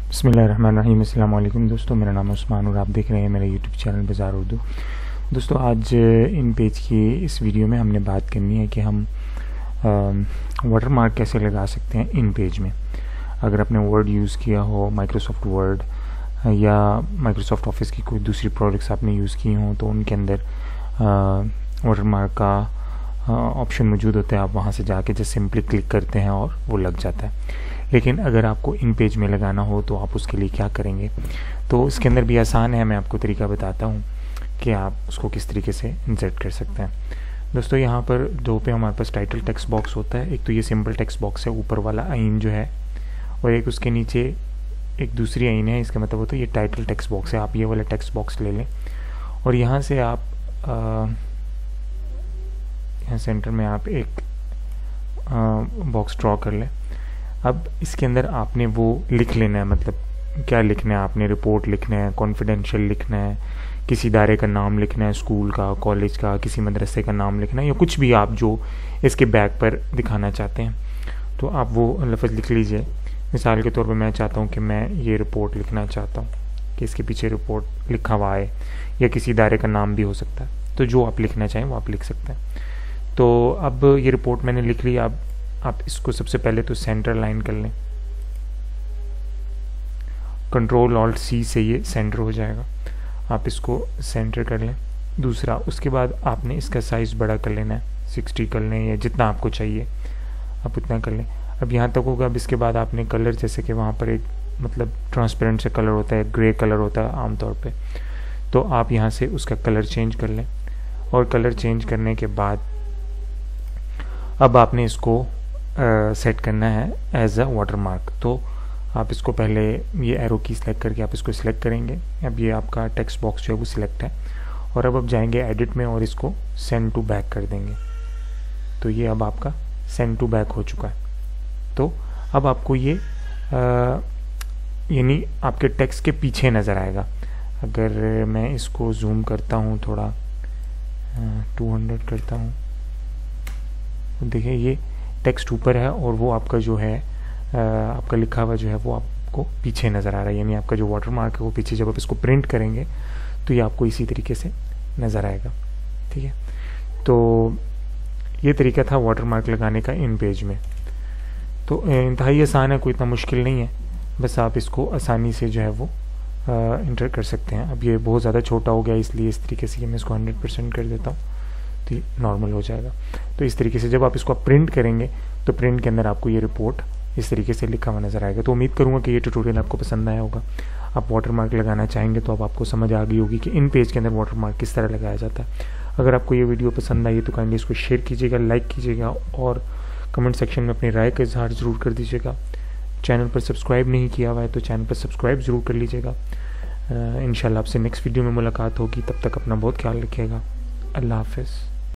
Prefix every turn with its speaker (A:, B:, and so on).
A: बिस्मिल्लाहिर्रहमानिर्रहीम। अस्सलाम वालेकुम दोस्तों, मेरा नाम उस्मान और आप देख रहे हैं मेरा यूट्यूब चैनल बाज़ार उर्दू। दोस्तों आज इन पेज की इस वीडियो में हमने बात करनी है कि हम वाटरमार्क कैसे लगा सकते हैं इन पेज में। अगर आपने वर्ड यूज़ किया हो, माइक्रोसॉफ्ट वर्ड या माइक्रोसॉफ्ट ऑफिस की कोई दूसरी प्रोडक्ट्स आपने यूज़ की हों तो उनके अंदर वाटरमार्क का ऑप्शन मौजूद होता है। आप वहाँ से जाके जस्ट सिंपली क्लिक करते हैं और वो लग जाता है। लेकिन अगर आपको इन पेज में लगाना हो तो आप उसके लिए क्या करेंगे, तो इसके अंदर भी आसान है। मैं आपको तरीका बताता हूँ कि आप उसको किस तरीके से इंसर्ट कर सकते हैं। दोस्तों यहाँ पर दो पे हमारे पास टाइटल टेक्स्ट बॉक्स होता है। एक तो ये सिंपल टेक्स्ट बॉक्स है, ऊपर वाला आइन जो है, और एक उसके नीचे एक दूसरी आइन है। इसका मतलब होता है ये टाइटल टेक्स्ट बॉक्स है। आप ये वाला टेक्स्ट बॉक्स ले लें और यहाँ से आप यहाँ सेंटर में आप एक बॉक्स ड्रॉ कर लें। अब इसके अंदर आपने वो लिख लेना है, मतलब क्या लिखना है आपने, रिपोर्ट लिखना है, कॉन्फिडेंशियल लिखना है, किसी इदारे का नाम लिखना है, स्कूल का, कॉलेज का, किसी मदरसे का नाम लिखना है, या कुछ भी आप जो इसके बैक पर दिखाना चाहते हैं तो आप वो लफ्ज़ लिख लीजिए। मिसाल के तौर पे मैं चाहता हूँ कि मैं ये रिपोर्ट लिखना चाहता हूँ कि इसके पीछे रिपोर्ट लिखा हुआ है, या किसी इदारे का नाम भी हो सकता है। तो जो आप लिखना चाहें वो आप लिख सकते हैं। तो अब ये रिपोर्ट मैंने लिख ली। अब आप इसको सबसे पहले तो सेंटर लाइन कर लें, Ctrl+Alt+C से ये सेंटर हो जाएगा। आप इसको सेंटर कर लें। दूसरा, उसके बाद आपने इसका साइज़ बड़ा कर लेना है, 60 कर लें या जितना आपको चाहिए आप उतना कर लें। अब यहाँ तक होगा। अब इसके बाद आपने कलर, जैसे कि वहाँ पर एक मतलब ट्रांसपेरेंट से कलर होता है, ग्रे कलर होता है आमतौर पे, तो आप यहाँ से उसका कलर चेंज कर लें। और कलर चेंज करने के बाद अब आपने इसको सेट करना है एज अ वाटरमार्क। तो आप इसको पहले ये एरो की सिलेक्ट करके आप इसको सिलेक्ट करेंगे। अब ये आपका टेक्स्ट बॉक्स जो है वो सिलेक्ट है, और अब आप जाएंगे एडिट में और इसको सेंड टू बैक कर देंगे। तो ये अब आपका सेंड टू बैक हो चुका है। तो अब आपको ये यानी आपके टेक्स्ट के पीछे नज़र आएगा। अगर मैं इसको जूम करता हूँ, थोड़ा 200 करता हूँ, तो देखिए ये टेक्स्ट ऊपर है और वो आपका जो है आपका लिखा हुआ जो है वो आपको पीछे नज़र आ रहा है। यानी आपका जो वाटरमार्क है वो पीछे, जब आप इसको प्रिंट करेंगे तो ये आपको इसी तरीके से नज़र आएगा। ठीक है, तो ये तरीका था वाटरमार्क लगाने का इन पेज में। तो इंतहाई आसान है, कोई इतना मुश्किल नहीं है। बस आप इसको आसानी से जो है वो इंटर कर सकते हैं। अब ये बहुत ज़्यादा छोटा हो गया, इसलिए इस तरीके से मैं इसको 100% कर देता हूँ तो ये नॉर्मल हो जाएगा। तो इस तरीके से जब आप इसको प्रिंट करेंगे तो प्रिंट के अंदर आपको ये रिपोर्ट इस तरीके से लिखा हुआ नज़र आएगा। तो उम्मीद करूँगा कि ये ट्यूटोरियल आपको पसंद आया होगा। आप वाटरमार्क लगाना चाहेंगे तो अब आपको समझ आ गई होगी कि इन पेज के अंदर वाटरमार्क किस तरह लगाया जाता है। अगर आपको ये वीडियो पसंद आई तो काइंडली इसको शेयर कीजिएगा, लाइक कीजिएगा और कमेंट सेक्शन में अपनी राय का इजहार ज़रूर कर दीजिएगा। चैनल पर सब्सक्राइब नहीं किया हुआ है तो चैनल पर सब्सक्राइब ज़रूर कर लीजिएगा। इंशाल्लाह आपसे नेक्स्ट वीडियो में मुलाकात होगी। तब तक अपना बहुत ख्याल रखिएगा। अल्लाह हाफ़िज़।